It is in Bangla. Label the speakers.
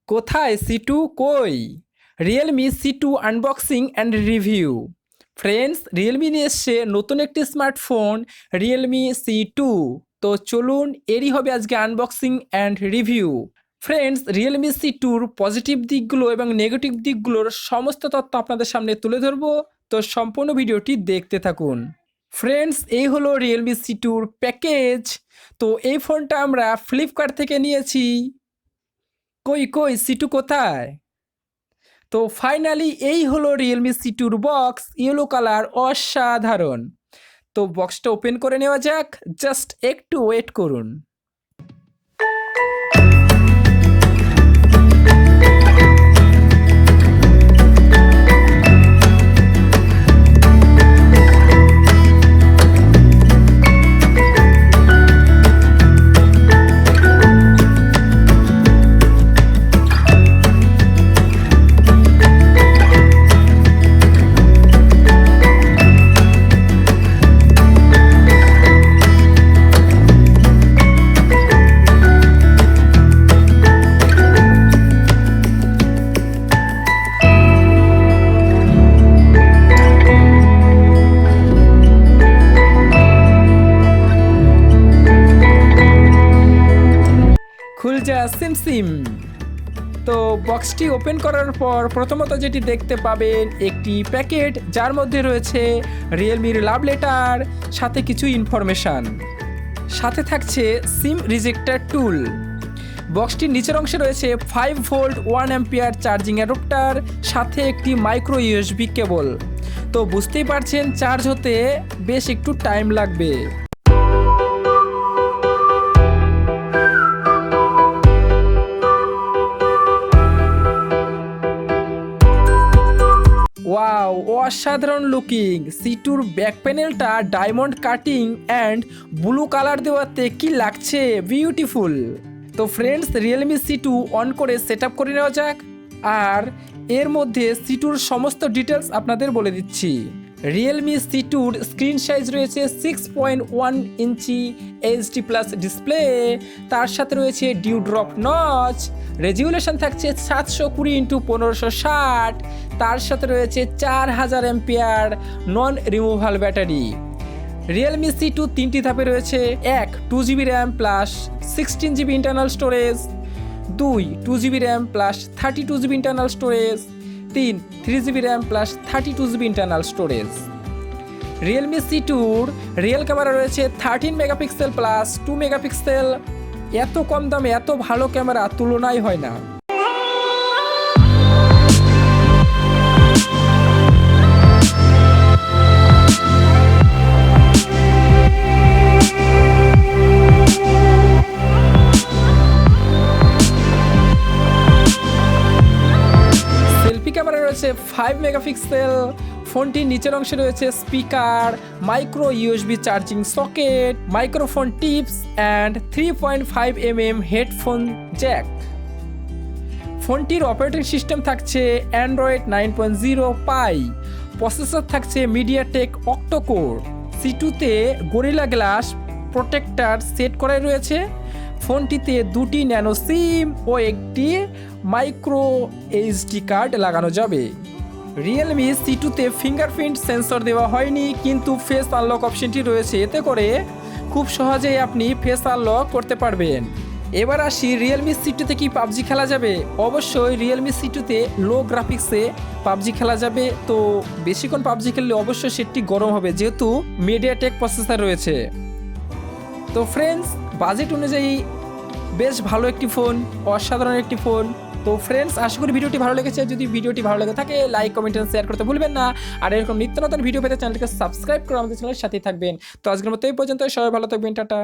Speaker 1: কোথায় C2 কই? Realme C2 unboxing and review. Friends, Realme নিয়ে এসছে নতুন একটি স্মার্টফোন Realme C2। তো চলুন এরই হবে আজকে unboxing and review. Friends, Realme C2র পজিটিভ দিকগুলো এবং নেগেটিভ দিকগুলোর সমস্ত তথ্য আপনাদের সামনে তুলে ধরবো। তো সম্পূর্ণ ভিডিওটি দেখতে থাকুন। ফ্রেন্ডস, এই হলো Realme C2র প্যাকেজ। তো এই ফোনটা আমরা ফ্লিপকার্ট থেকে নিয়েছি। কই C2 কোথায়? তো ফাইনালি এই হলো Realme C2র বক্স, ইয়েলো কালার, অসাধারণ। তো বক্সটা ওপেন করে নেওয়া যাক, জাস্ট একটু ওয়েট করুন। খুল যা সিম। তো বক্সটি ওপেন করার পর প্রথমত যেটি দেখতে পাবেন একটি প্যাকেট, যার মধ্যে রয়েছে রিয়েলমির লাভ লেটার, সাথে কিছু ইনফরমেশান, সাথে থাকছে সিম রিজেক্টার টুল। বক্সটির নিচের অংশে রয়েছে 5 ভোল্ট 1 অ্যাম্পিয়ার চার্জিং অ্যাডাপ্টার, সাথে একটি মাইক্রো ইউএসবি কেবল। তো বুঝতেই পারছেন চার্জ হতে বেশ একটু টাইম লাগবে। ওয়াও, অসাধারণ লুকিং। C2র ব্যাক প্যানেলটা diamond cutting and blue colour দেওয়াতে কি লাগছে, বিউটিফুল। তো ফ্রেন্ডস, Realme C2 অন করে সেট আপ করে নেওয়া যাক, আর এর মধ্যে C2র সমস্ত ডিটেলস আপনাদের বলে দিচ্ছি। Realme C2র স্ক্রিন সাইজ রয়েছে 6.1 ইঞ্চি HD প্লাস ডিসপ্লে, তার সাথে রয়েছে ডিউ ড্রপ নচ, রেজুলেশন থাকছে 720x1560, তার সাথে রয়েছে 4000 ampere non removal battery. Realme C2 তিনটি ধাপে রয়েছে: 1 2GB RAM plus 16GB internal storage, 2 2GB RAM plus 32GB internal storage, 3 3GB RAM plus 32GB internal storage. Realme C2র রিয়েল ক্যামেরা রয়েছে 13 মেগাপিক্সেল প্লাস 2 মেগাপিক্সেল। এত কম দামে এত ভালো ক্যামেরা তুলনাই হয় না। সেলফি ক্যামেরা রয়েছে 5 মেগাপিক্সেল। ফোনটির নিচের অংশে রয়েছে speaker, micro USB charging socket, microphone tips and 3.5mm headphone jack. ফোনটির অপারেটিং সিস্টেম থাকছে অ্যান্ড্রয়েড 9.0 পাই। প্রসেসর থাকছে মিডিয়াটেক অক্টোকোর। C2তে গরিলা গ্লাস প্রোটেক্টর সেট করাই রয়েছে। ফোনটিতে দুটি ন্যানো সিম ও একটি মাইক্রো এইচডি কার্ড লাগানো যাবে। Realme C2তে ফিঙ্গারপ্রিন্ট সেন্সর দেওয়া হয়নি, কিন্তু ফেস আনলক অপশনটি রয়েছে, এতে করে খুব সহজেই আপনি ফেস আনলক করতে পারবেন। এবার আসি Realme C2তে কি পাবজি খেলা যাবে। অবশ্যই Realme C2তে লো গ্রাফিক্সে পাবজি খেলা যাবে। তো বেশিক্ষণ পাবজি খেললে অবশ্যই সেটটি গরম হবে, যেহেতু মিডিয়াটেক প্রসেসর রয়েছে। তো ফ্রেন্ডস, বাজেট অনুযায়ী বেশ ভালো একটি ফোন, অসাধারণ একটি ফোন। তো ফ্রেন্ডস, আশা করি ভিডিওটি ভালো লেগেছে। যদি ভিডিওটি ভালো লেগে থাকে লাইক, কমেন্ট এবং শেয়ার করতে ভুলবেন না। আর এরকম নিত্য নতুন ভিডিও পেতে চ্যানেলটিকে সাবস্ক্রাইব করে আমাদের চ্যানেলের সাথেই থাকবেন। তো আজকের মতো এই পর্যন্ত, সবাই ভালো থাকবেন, টাটা।